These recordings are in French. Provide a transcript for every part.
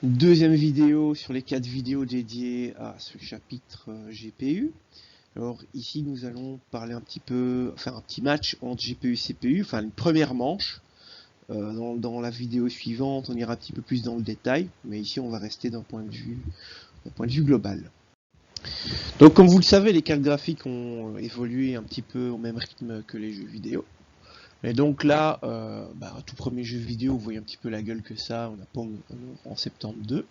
Deuxième vidéo sur les 4 vidéos dédiées à ce chapitre GPU. Alors ici nous allons parler un petit peu, faire un petit match entre GPU et CPU, enfin une première manche. Dans la vidéo suivante on ira un petit peu plus dans le détail, mais ici on va rester d'un point de vue global. Donc comme vous le savez, les cartes graphiques ont évolué un petit peu au même rythme que les jeux vidéo. Et donc là, tout premier jeu vidéo, vous voyez un petit peu la gueule que ça, on a Pong en 72.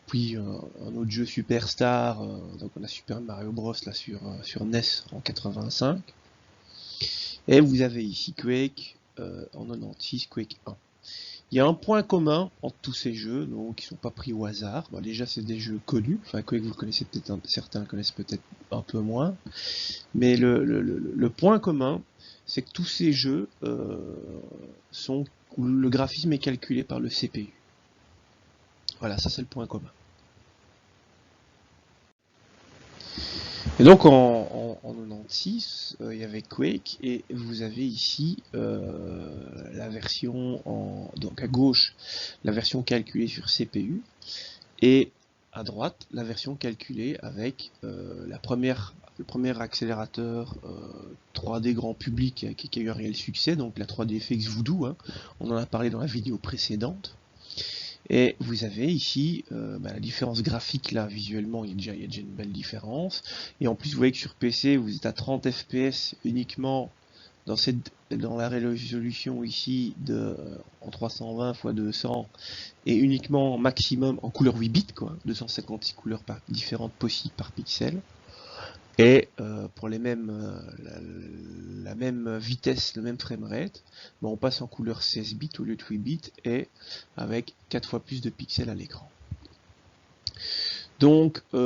Puis un autre jeu Superstar, donc on a Super Mario Bros là sur NES en 85. Et vous avez ici Quake en 96, Quake 1. Il y a un point commun entre tous ces jeux, donc qui sont pas pris au hasard. Bon, déjà c'est des jeux connus, enfin Quake vous connaissez peut-être, certains connaissent peut-être un peu moins. Mais le point commun, c'est que tous ces jeux le graphisme est calculé par le CPU. Voilà, ça c'est le point commun. Et donc en 96, il y avait Quake et vous avez ici la version donc à gauche la version calculée sur CPU et à droite la version calculée avec le premier accélérateur 3D grand public qui a eu un réel succès, donc la 3DFX Voodoo, hein. On en a parlé dans la vidéo précédente. Et vous avez ici la différence graphique là, visuellement, il y a déjà une belle différence. Et en plus, vous voyez que sur PC, vous êtes à 30 fps uniquement dans la résolution ici en 320 x 200 et uniquement maximum en couleur 8 bits, quoi, 256 couleurs différentes possibles par pixel. Et pour la même vitesse, le même framerate, on passe en couleur 16 bits au lieu de 8 bits et avec 4 fois plus de pixels à l'écran. Donc voilà,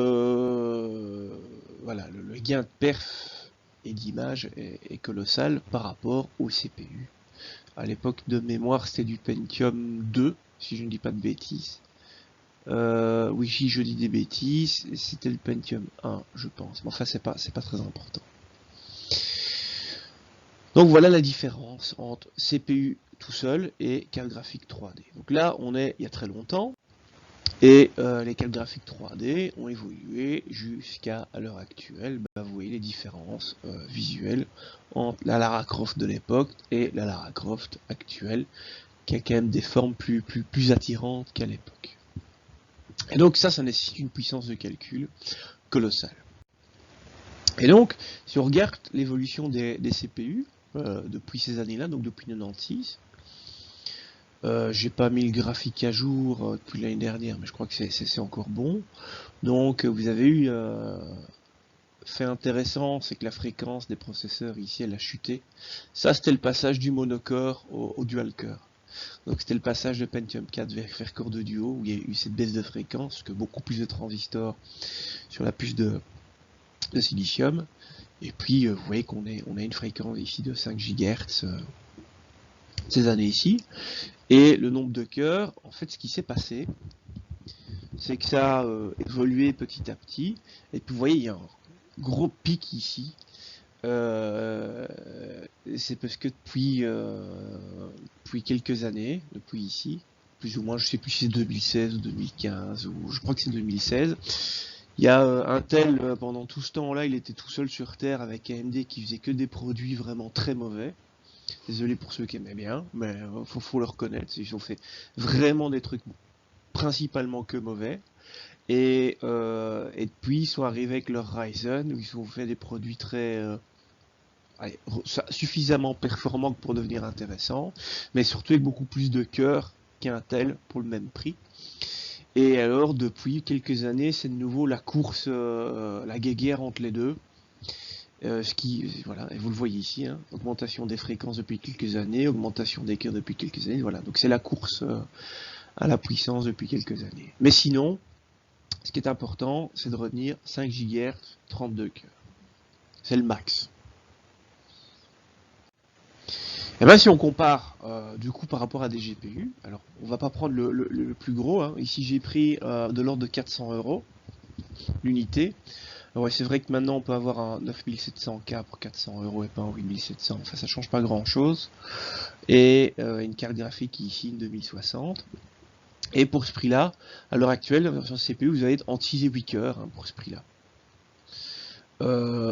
le gain de perf et d'image est colossal par rapport au CPU. À l'époque de mémoire, c'était du Pentium 2, si je ne dis pas de bêtises. Oui, je dis des bêtises, c'était le Pentium 1, je pense. Mais enfin, c'est pas très important. Donc voilà la différence entre CPU tout seul et carte graphique 3D. Donc là, on est il y a très longtemps, et les cartes graphiques 3D ont évolué jusqu'à l'heure actuelle. Vous voyez les différences visuelles entre la Lara Croft de l'époque et la Lara Croft actuelle, qui a quand même des formes plus attirantes qu'à l'époque. Et donc ça nécessite une puissance de calcul colossale. Et donc, si on regarde l'évolution des CPU depuis ces années-là, donc depuis 96, j'ai pas mis le graphique à jour depuis l'année dernière, mais je crois que c'est encore bon. Donc vous avez eu fait intéressant, c'est que la fréquence des processeurs ici elle a chuté. Ça c'était le passage du monocore au dual core. Donc c'était le passage de Pentium 4 vers Core de Duo où il y a eu cette baisse de fréquence, que beaucoup plus de transistors sur la puce de silicium. Et puis vous voyez qu'on a une fréquence ici de 5 GHz ces années ici. Et le nombre de cœurs, en fait ce qui s'est passé, c'est que ça a évolué petit à petit. Et puis vous voyez il y a un gros pic ici. C'est parce que depuis quelques années, depuis ici, plus ou moins, je sais plus si c'est 2016 ou 2015, ou je crois que c'est 2016, il y a Intel, pendant tout ce temps-là, il était tout seul sur Terre avec AMD qui faisait que des produits vraiment très mauvais. Désolé pour ceux qui aimaient bien, mais faut le reconnaître, ils ont fait vraiment des trucs principalement que mauvais. Et depuis, ils sont arrivés avec leur Ryzen, où ils ont fait des produits très suffisamment performants pour devenir intéressants, mais surtout avec beaucoup plus de cœur qu'Intel pour le même prix. Et alors, depuis quelques années, c'est de nouveau la course, la guéguerre entre les deux. Voilà, et vous le voyez ici, hein, augmentation des fréquences depuis quelques années, augmentation des cœurs depuis quelques années, voilà. Donc c'est la course à la puissance depuis quelques années. Mais sinon, ce qui est important, c'est de retenir 5 GHz, 32 cœurs. C'est le max. Et bien si on compare du coup par rapport à des GPU, alors on va pas prendre le plus gros, hein. Ici j'ai pris de l'ordre de 400 € l'unité. Ouais, c'est vrai que maintenant on peut avoir un 9700K pour 400 € et pas un 8700, enfin ça change pas grand chose. Et une carte graphique ici, une 2060. Et pour ce prix-là, à l'heure actuelle, la version CPU, vous allez être en 6 et 8 cœurs hein, pour ce prix-là.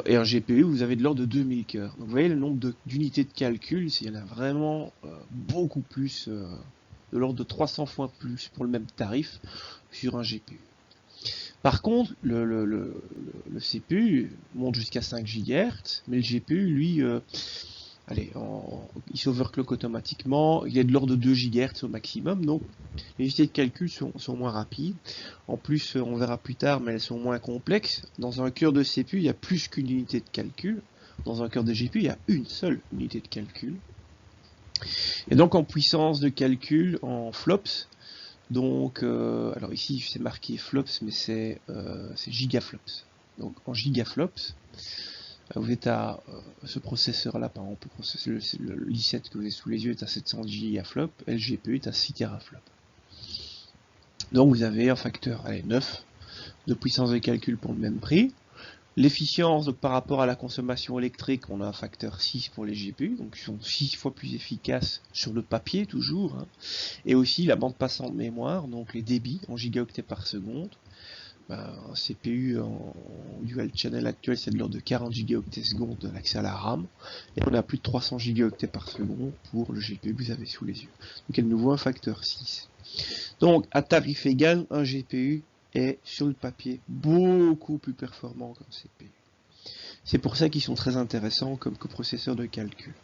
Et un GPU, vous avez de l'ordre de 2000 cœurs. Donc vous voyez le nombre d'unités de calcul, il y en a vraiment beaucoup plus, de l'ordre de 300 fois plus pour le même tarif sur un GPU. Par contre, le CPU monte jusqu'à 5 GHz, mais le GPU, lui, il s'overclock automatiquement, il est de l'ordre de 2 GHz au maximum, donc les unités de calcul sont moins rapides. En plus, on verra plus tard, mais elles sont moins complexes. Dans un cœur de CPU, il y a plus qu'une unité de calcul. Dans un cœur de GPU, il y a une seule unité de calcul. Et donc en puissance de calcul, en flops, donc, alors ici c'est marqué flops, mais c'est gigaflops. Donc en gigaflops, vous êtes à ce processeur là, par exemple, le i7 que vous avez sous les yeux est à 700 gigaflops, et le GPU est à 6 teraflops. Donc vous avez un facteur 9 de puissance de calcul pour le même prix. L'efficience, par rapport à la consommation électrique, on a un facteur 6 pour les GPU, donc ils sont 6 fois plus efficaces sur le papier toujours. Hein. Et aussi la bande passante de mémoire, donc les débits en gigaoctets par seconde. Un CPU en dual channel actuel, c'est de l'ordre de 40 gigaoctets seconde de l'accès à la RAM. Et on a plus de 300 gigaoctets par seconde pour le GPU que vous avez sous les yeux. Donc elle nous voit un facteur 6. Donc à tarif égal, un GPU est sur le papier beaucoup plus performant qu'un CPU. C'est pour ça qu'ils sont très intéressants comme coprocesseurs de calcul.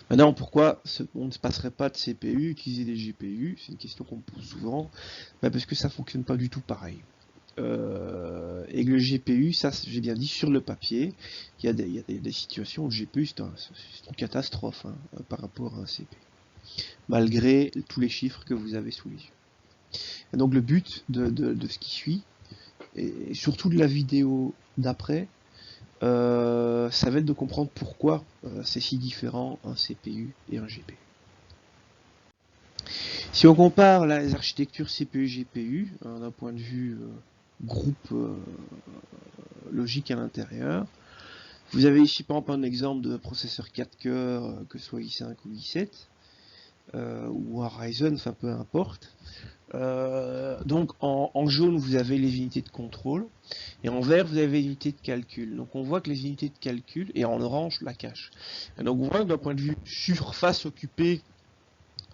Maintenant, pourquoi on ne se passerait pas de CPU, utiliser des GPU? C'est une question qu'on me pose souvent. Parce que ça ne fonctionne pas du tout pareil. Et le GPU, ça j'ai bien dit sur le papier, il y a des situations où le GPU c'est une catastrophe hein, par rapport à un CPU. Malgré tous les chiffres que vous avez sous les yeux. Et donc le but de ce qui suit, et surtout de la vidéo d'après, ça va être de comprendre pourquoi c'est si différent un CPU et un GPU. Si on compare les architectures CPU-GPU d'un point de vue groupe logique à l'intérieur, vous avez ici par exemple un exemple de processeur 4 cœurs, que ce soit i5 ou i7, ou un Ryzen, enfin peu importe. Donc en jaune vous avez les unités de contrôle et en vert vous avez les unités de calcul. Donc on voit que les unités de calcul, et en orange la cache. Et donc on voit que d'un point de vue surface occupée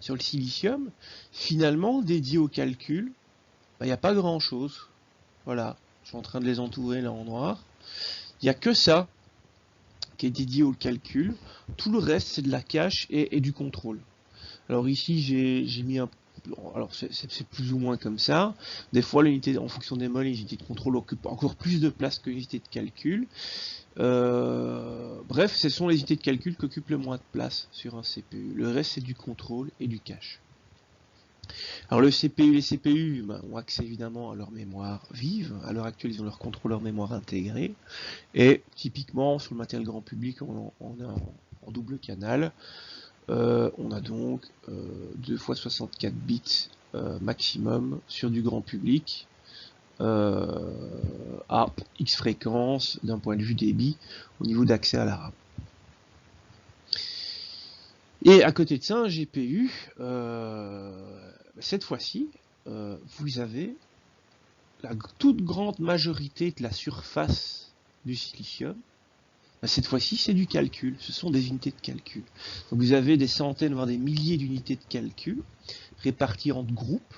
sur le silicium, finalement dédié au calcul, il n'y a pas grand chose. Voilà, je suis en train de les entourer là en noir. Il n'y a que ça qui est dédié au calcul. Tout le reste c'est de la cache et du contrôle. Alors ici j'ai mis un... Alors c'est plus ou moins comme ça. Des fois l'unité, en fonction des modes, les unités de contrôle occupent encore plus de place que les unités de calcul. Bref, ce sont les unités de calcul qui occupent le moins de place sur un CPU. Le reste c'est du contrôle et du cache. Alors les CPU ont accès évidemment à leur mémoire vive. À l'heure actuelle ils ont leur contrôleur mémoire intégré. Et typiquement sur le matériel grand public on est en double canal. On a donc 2 x 64 bits maximum sur du grand public à X fréquence d'un point de vue débit au niveau d'accès à la RAM. Et à côté de ça, un GPU, cette fois-ci, vous avez la toute grande majorité de la surface du silicium. Cette fois-ci, c'est du calcul. Ce sont des unités de calcul. Donc vous avez des centaines, voire des milliers d'unités de calcul réparties entre groupes.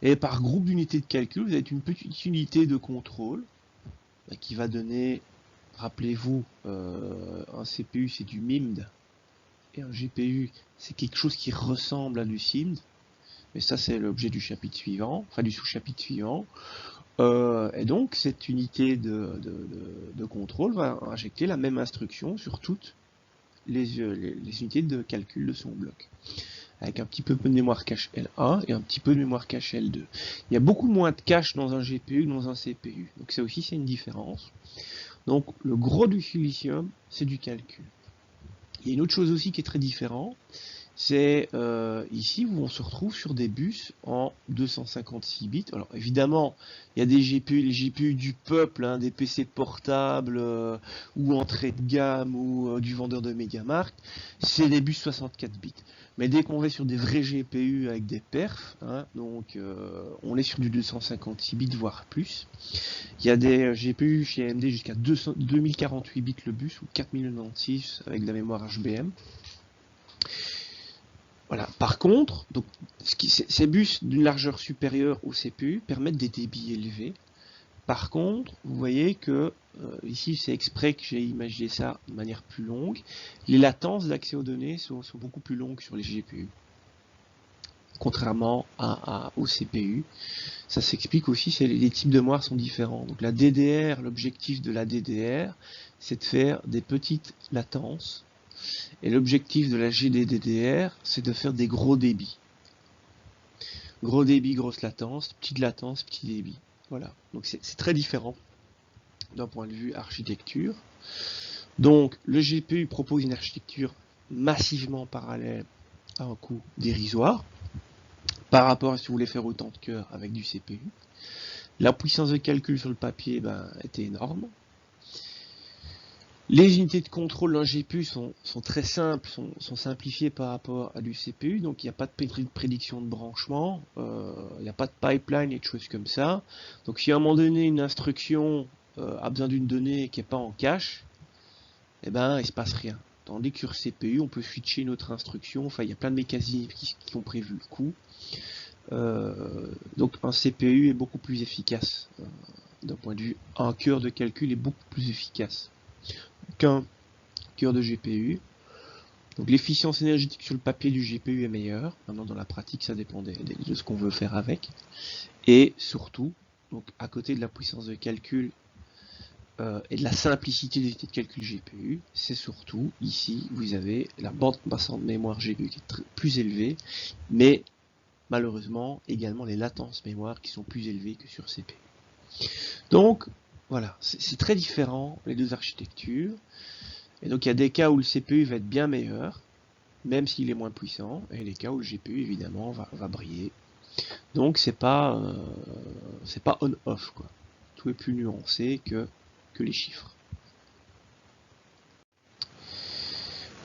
Et par groupe d'unités de calcul, vous avez une petite unité de contrôle qui va donner, rappelez-vous, un CPU c'est du MIMD et un GPU c'est quelque chose qui ressemble à du SIMD. Mais ça c'est l'objet du chapitre suivant, enfin du sous-chapitre suivant. Et donc cette unité de contrôle va injecter la même instruction sur toutes les unités de calcul de son bloc, avec un petit peu de mémoire cache L1 et un petit peu de mémoire cache L2. Il y a beaucoup moins de cache dans un GPU que dans un CPU, donc ça aussi c'est une différence. Donc le gros du silicium c'est du calcul. Il y a une autre chose aussi qui est très différente, c'est ici où on se retrouve sur des bus en 256 bits. Alors évidemment, il y a des GPU, les GPU du peuple, hein, des PC portables ou entrée de gamme ou du vendeur de MediaMarkt, c'est des bus 64 bits. Mais dès qu'on va sur des vrais GPU avec des perfs, hein, donc on est sur du 256 bits voire plus. Il y a des GPU chez AMD jusqu'à 2048 bits le bus ou 4096 avec de la mémoire HBM. Voilà. Par contre, donc, ces bus d'une largeur supérieure au CPU permettent des débits élevés. Par contre, vous voyez que ici c'est exprès que j'ai imaginé ça de manière plus longue. Les latences d'accès aux données sont beaucoup plus longues sur les GPU, contrairement au CPU. Ça s'explique aussi, les types de mémoire sont différents. Donc la DDR, l'objectif de la DDR, c'est de faire des petites latences. Et l'objectif de la GDDR, c'est de faire des gros débits. Gros débit, grosse latence, petit débit. Voilà. Donc c'est très différent d'un point de vue architecture. Donc le GPU propose une architecture massivement parallèle à un coût dérisoire par rapport à si vous voulez faire autant de cœurs avec du CPU. La puissance de calcul sur le papier était énorme. Les unités de contrôle d'un GPU sont très simples, sont simplifiées par rapport à du CPU, donc il n'y a pas de prédiction de branchement, il n'y a pas de pipeline et de choses comme ça. Donc si à un moment donné une instruction a besoin d'une donnée qui n'est pas en cache, eh ben il se passe rien. Tandis que sur CPU, on peut switcher une autre instruction, enfin il y a plein de mécanismes qui ont prévu le coup. Donc un CPU est beaucoup plus efficace, d'un point de vue, un cœur de calcul est beaucoup plus efficace qu'un cœur de GPU. Donc l'efficience énergétique sur le papier du GPU est meilleure. Maintenant dans la pratique ça dépend de ce qu'on veut faire avec. Et surtout, donc à côté de la puissance de calcul et de la simplicité des unités de calcul GPU, c'est surtout ici vous avez la bande passante de mémoire GPU qui est plus élevée, mais malheureusement également les latences mémoire qui sont plus élevées que sur CPU. Donc voilà, c'est très différent les deux architectures. Et donc il y a des cas où le CPU va être bien meilleur, même s'il est moins puissant, et les cas où le GPU évidemment va briller. Donc c'est pas on-off quoi. Tout est plus nuancé que les chiffres.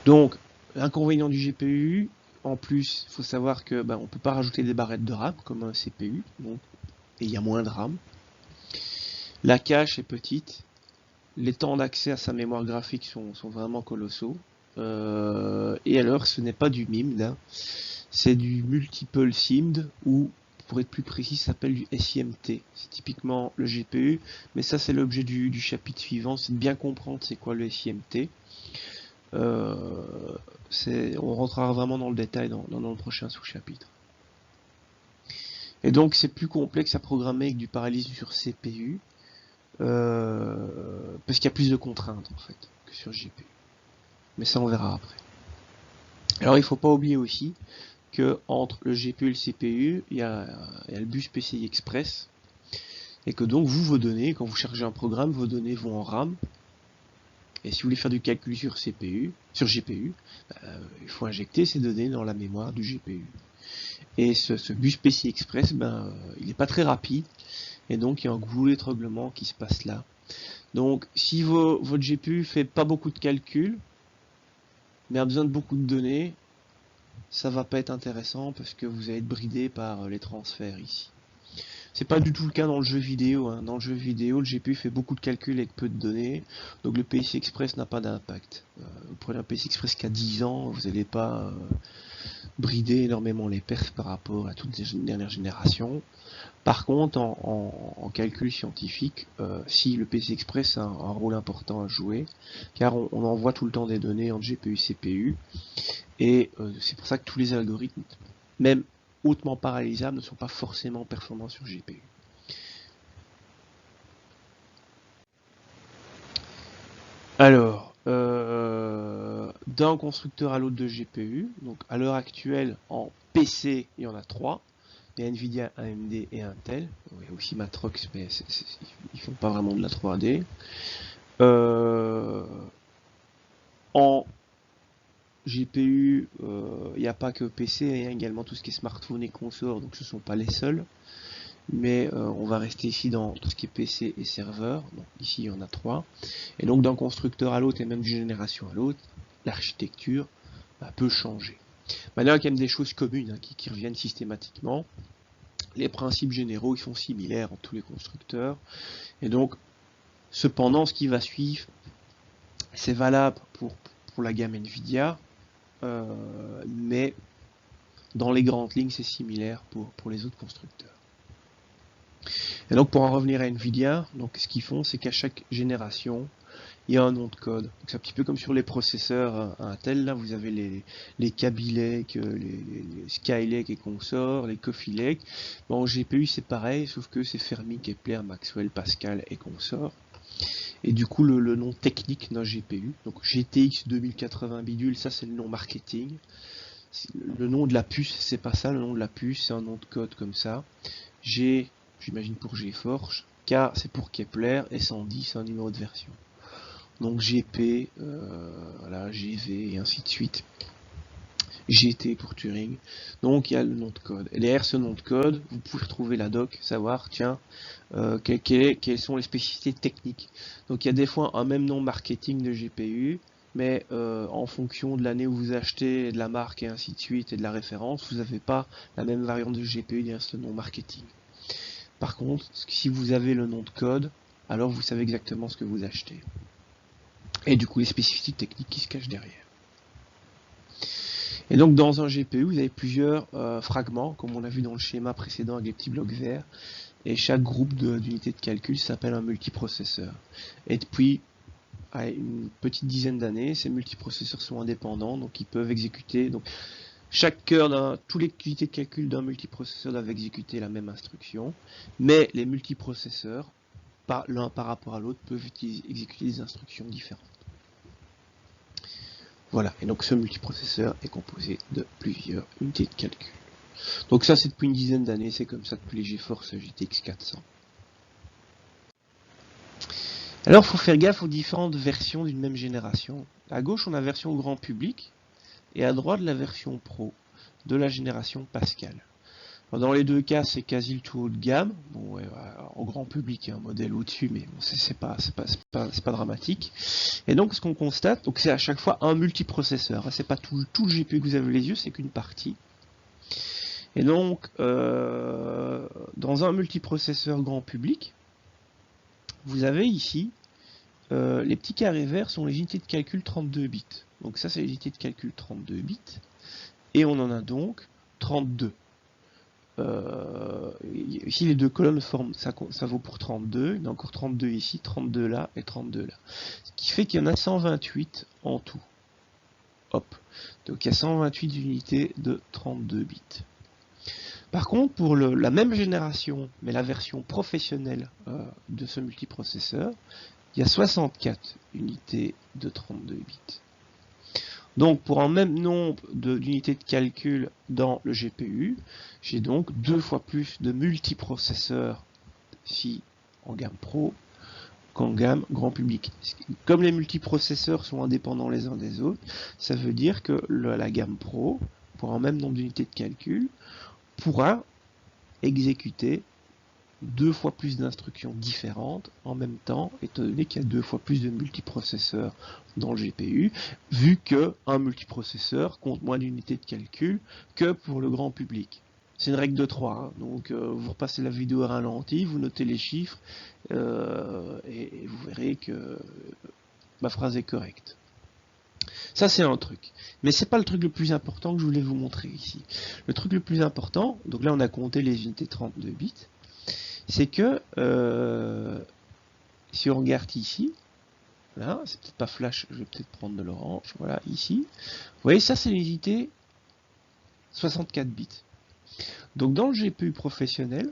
Donc l'inconvénient du GPU, en plus, il faut savoir que on peut pas rajouter des barrettes de RAM comme un CPU, donc et il y a moins de RAM. La cache est petite. Les temps d'accès à sa mémoire graphique sont vraiment colossaux. Et alors, ce n'est pas du MIMD, hein. C'est du Multiple SIMD, ou, pour être plus précis, ça s'appelle du SIMT. C'est typiquement le GPU, mais ça c'est l'objet du chapitre suivant, c'est de bien comprendre c'est quoi le SIMT. On rentrera vraiment dans le détail dans le prochain sous-chapitre. Et donc c'est plus complexe à programmer avec du parallélisme sur CPU. Parce qu'il y a plus de contraintes en fait que sur GPU. Mais ça on verra après. Alors il faut pas oublier aussi que entre le GPU et le CPU, il y a le bus PCI Express, et que donc vos données, quand vous chargez un programme, vos données vont en RAM. Et si vous voulez faire du calcul sur GPU, il faut injecter ces données dans la mémoire du GPU. Et ce bus PCI Express, il n'est pas très rapide. Et donc il y a un goulot d'étranglement qui se passe là. Donc si votre GPU fait pas beaucoup de calculs, mais a besoin de beaucoup de données, ça va pas être intéressant parce que vous allez être bridé par les transferts ici. C'est pas du tout le cas dans le jeu vidéo, hein. Dans le jeu vidéo, le GPU fait beaucoup de calculs avec peu de données, donc le PCI Express n'a pas d'impact. Vous prenez un PCI Express qui a 10 ans, vous n'allez pas brider énormément les perfs par rapport à toutes les dernières générations. Par contre, en calcul scientifique, si le PCI Express a un rôle important à jouer, car on envoie tout le temps des données entre GPU et CPU, et c'est pour ça que tous les algorithmes, même hautement parallélisables, ne sont pas forcément performants sur GPU. Alors, d'un constructeur à l'autre de GPU, donc à l'heure actuelle, en PC, il y en a 3. Il y a Nvidia, AMD et Intel. Il y a aussi Matrox, mais ils font pas vraiment de la 3D. En GPU, il n'y a pas que PC, il y a également tout ce qui est smartphone et console, donc ce ne sont pas les seuls. Mais on va rester ici dans tout ce qui est PC et serveur. Donc ici il y en a 3. Et donc d'un constructeur à l'autre et même d'une génération à l'autre, l'architecture peut changer. Maintenant il y a quand même des choses communes qui reviennent systématiquement. Les principes généraux ils sont similaires entre tous les constructeurs. Et donc cependant ce qui va suivre, c'est valable pour la gamme Nvidia, mais dans les grandes lignes c'est similaire pour les autres constructeurs. Et donc pour en revenir à Nvidia, donc ce qu'ils font c'est qu'à chaque génération il y a un nom de code. C'est un petit peu comme sur les processeurs Intel, là vous avez les Kaby Lake, les Skylake et consorts, les Coffee Lake. Bon, en GPU c'est pareil, sauf que c'est Fermi, Kepler, Maxwell, Pascal et consorts. Et du coup le nom technique d'un GPU, donc GTX 2080 bidule, ça c'est le nom marketing. Le nom de la puce, c'est pas ça, le nom de la puce c'est un nom de code comme ça. G, j'imagine pour GeForce, K c'est pour Kepler, et 110 c'est un numéro de version. Donc GP, voilà, GV et ainsi de suite. GT pour Turing. Donc il y a le nom de code. Et derrière ce nom de code, vous pouvez retrouver la doc, savoir, tiens, quelles sont les spécificités techniques. Donc il y a des fois un même nom marketing de GPU, mais en fonction de l'année où vous achetez, de la marque et ainsi de suite, et de la référence, vous n'avez pas la même variante de GPU derrière ce nom marketing. Par contre, si vous avez le nom de code, alors vous savez exactement ce que vous achetez. Et du coup les spécificités techniques qui se cachent derrière. Et donc dans un GPU, vous avez plusieurs fragments, comme on a vu dans le schéma précédent avec les petits blocs verts, et chaque groupe d'unités de calcul s'appelle un multiprocesseur. Et depuis une petite dizaine d'années, ces multiprocesseurs sont indépendants, donc ils peuvent exécuter. Donc chaque cœur tous les unités de calcul d'un multiprocesseur doivent exécuter la même instruction, mais les multiprocesseurs, l'un par rapport à l'autre, peuvent exécuter des instructions différentes. Voilà, et donc ce multiprocesseur est composé de plusieurs unités de calcul. Donc ça c'est depuis une dizaine d'années, c'est comme ça depuis les GeForce GTX 400. Alors il faut faire gaffe aux différentes versions d'une même génération. À gauche on a la version grand public, et à droite la version pro de la génération Pascal. Dans les deux cas, c'est quasi le tout haut de gamme. Bon, ouais, en grand public, il y a un modèle au-dessus, mais bon, c'est pas dramatique. Et donc, ce qu'on constate, donc c'est à chaque fois un multiprocesseur. C'est pas tout le GPU que vous avez les yeux, c'est qu'une partie. Et donc, dans un multiprocesseur grand public, vous avez ici les petits carrés verts sont les unités de calcul 32 bits. Donc ça, c'est les unités de calcul 32 bits. Et on en a donc 32. Ici les deux colonnes forment, ça vaut pour 32, il y a encore 32 ici, 32 là et 32 là. Ce qui fait qu'il y en a 128 en tout. Hop. Donc il y a 128 unités de 32 bits. Par contre, pour la même génération, mais la version professionnelle de ce multiprocesseur, il y a 64 unités de 32 bits. Donc pour un même nombre d'unités de calcul dans le GPU, j'ai donc 2 fois plus de multiprocesseurs ici en gamme pro qu'en gamme grand public. Comme les multiprocesseurs sont indépendants les uns des autres, ça veut dire que la gamme pro, pour un même nombre d'unités de calcul, pourra exécuter 2 fois plus d'instructions différentes en même temps, étant donné qu'il y a 2 fois plus de multiprocesseurs dans le GPU, vu que un multiprocesseur compte moins d'unités de calcul que pour le grand public. C'est une règle de 3, hein. Donc vous repassez la vidéo à ralenti, vous notez les chiffres, et vous verrez que ma phrase est correcte. Ça c'est un truc. Mais c'est pas le truc le plus important que je voulais vous montrer ici. Le truc le plus important, donc là on a compté les unités 32 bits, c'est que si on regarde ici, là, c'est peut-être pas flash, je vais peut-être prendre de l'orange, voilà, ici, vous voyez, ça c'est l'unité 64 bits. Donc dans le GPU professionnel,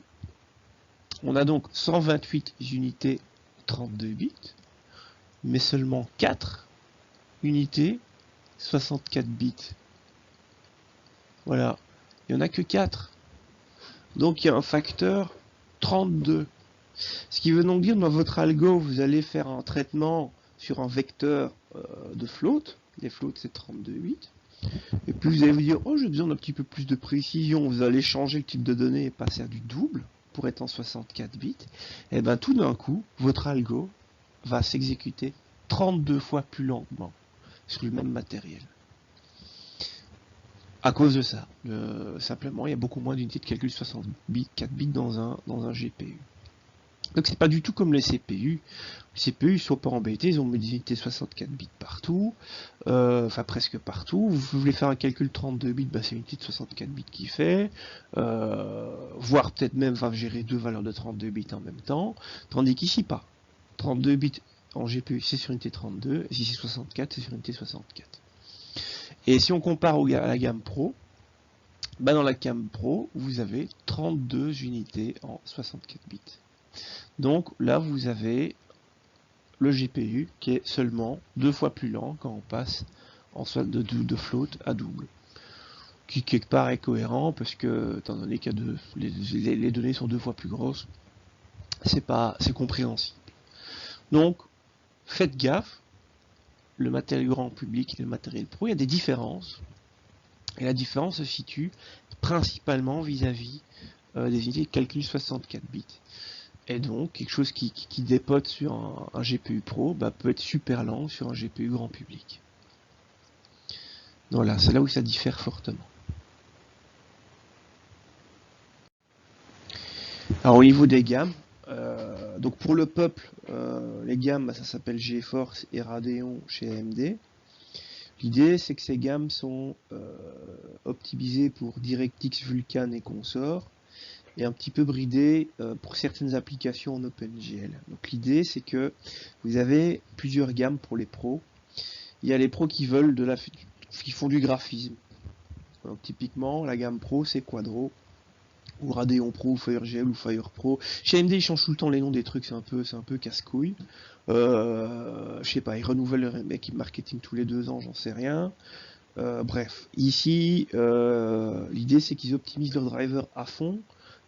on a donc 128 unités 32 bits, mais seulement 4 unités 64 bits. Voilà, il n'y en a que 4. Donc il y a un facteur 32. Ce qui veut donc dire, dans votre algo, vous allez faire un traitement sur un vecteur de float. Les floats, c'est 32 bits. Et puis vous allez vous dire, oh j'ai besoin d'un petit peu plus de précision, vous allez changer le type de données et passer à du double pour être en 64 bits, et bien tout d'un coup, votre algo va s'exécuter 32 fois plus lentement sur le même matériel. À cause de ça, simplement, il y a beaucoup moins d'unités de calcul 64 bits dans un GPU. Donc c'est pas du tout comme les CPU. Les CPU sont pas embêtés, ils ont des unités 64 bits partout, enfin presque partout. Vous voulez faire un calcul 32 bits, bah, c'est une unité de 64 bits qui fait, voire peut-être même va gérer deux valeurs de 32 bits en même temps, tandis qu'ici pas. 32 bits en GPU c'est sur unité 32, et si c'est 64 c'est sur unité 64. Et si on compare à la gamme Pro, bah dans la gamme Pro vous avez 32 unités en 64 bits. Donc là, vous avez le GPU qui est seulement 2 fois plus lent quand on passe de float à double. Qui quelque part est cohérent parce que, étant donné que les données sont 2 fois plus grosses, c'est compréhensible. Donc, faites gaffe, le matériel grand public et le matériel pro, il y a des différences. Et la différence se situe principalement vis-à-vis des unités de calcul 64 bits. Et donc, quelque chose qui dépote sur un GPU Pro bah, peut être super lent sur un GPU grand public. Voilà, c'est là où ça diffère fortement. Alors au niveau des gammes, donc pour le peuple, les gammes, bah, ça s'appelle GeForce et Radeon chez AMD. L'idée, c'est que ces gammes sont optimisées pour DirectX, Vulkan et consorts, et un petit peu bridé pour certaines applications en OpenGL. Donc l'idée c'est que vous avez plusieurs gammes pour les pros. Il y a les pros qui veulent qui font du graphisme. Donc typiquement la gamme pro c'est Quadro ou Radeon Pro ou FireGL ou Fire Pro. Chez AMD ils changent tout le temps les noms des trucs, c'est un peu casse-couille. Je sais pas, ils renouvellent leur marketing tous les 2 ans, j'en sais rien. Bref, ici l'idée c'est qu'ils optimisent leur driver à fond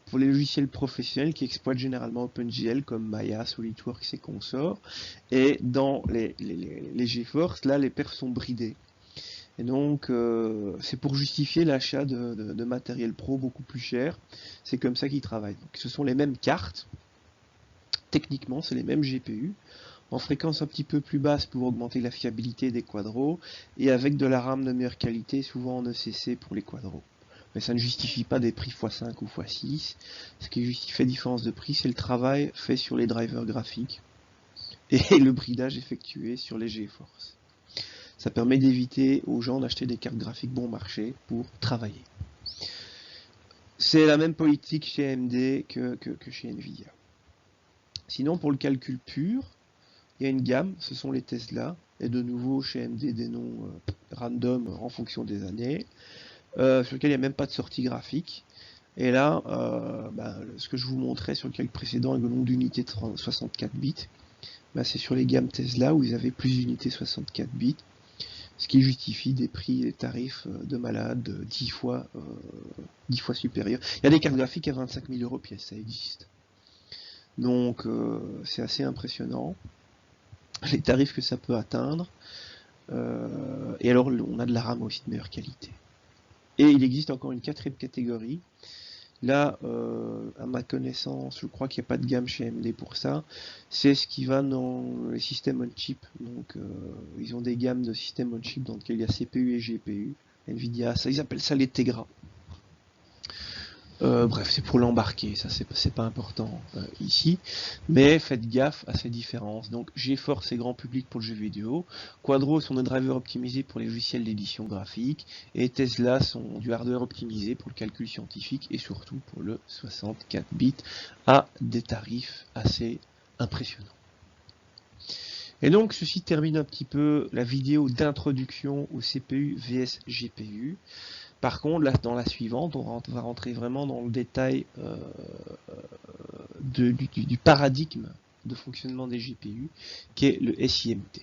pour les logiciels professionnels qui exploitent généralement OpenGL comme Maya, SolidWorks et consorts. Et dans les GeForce, là les perfs sont bridés. Et donc c'est pour justifier l'achat de matériel pro beaucoup plus cher. C'est comme ça qu'ils travaillent. Donc, ce sont les mêmes cartes. Techniquement, c'est les mêmes GPU. En fréquence un petit peu plus basse pour augmenter la fiabilité des quadros. Et avec de la RAM de meilleure qualité, souvent en ECC pour les quadros. Mais ça ne justifie pas des prix x5 ou x6. Ce qui justifie la différence de prix, c'est le travail fait sur les drivers graphiques et le bridage effectué sur les GeForce. Ça permet d'éviter aux gens d'acheter des cartes graphiques bon marché pour travailler. C'est la même politique chez AMD que chez Nvidia. Sinon, pour le calcul pur, il y a une gamme, ce sont les Tesla, et de nouveau chez AMD des noms random en fonction des années. Sur lequel il n'y a même pas de sortie graphique. Et là, ce que je vous montrais sur le calque précédent avec le nombre d'unités de 64 bits, c'est sur les gammes Tesla où ils avaient plus d'unités 64 bits, ce qui justifie des prix et des tarifs de malade 10 fois supérieurs. Il y a des cartes graphiques à 25 000 € pièce, ça existe. Donc c'est assez impressionnant les tarifs que ça peut atteindre. Et alors on a de la RAM aussi de meilleure qualité. Et il existe encore une 4e catégorie. Là, à ma connaissance, je crois qu'il n'y a pas de gamme chez AMD pour ça. C'est ce qui va dans les systèmes on-chip. Donc, ils ont des gammes de systèmes on-chip dans lesquels il y a CPU et GPU. Nvidia, ça, ils appellent ça les Tegra. Bref, c'est pour l'embarquer, ça c'est pas important ici, mais faites gaffe à ces différences. Donc GeForce c'est grand public pour le jeu vidéo, Quadro sont des drivers optimisés pour les logiciels d'édition graphique, et Tesla sont du hardware optimisé pour le calcul scientifique et surtout pour le 64 bits à des tarifs assez impressionnants. Et donc ceci termine un petit peu la vidéo d'introduction au CPU vs GPU. Par contre, là, dans la suivante, on va rentrer vraiment dans le détail du paradigme de fonctionnement des GPU, qui est le SIMT.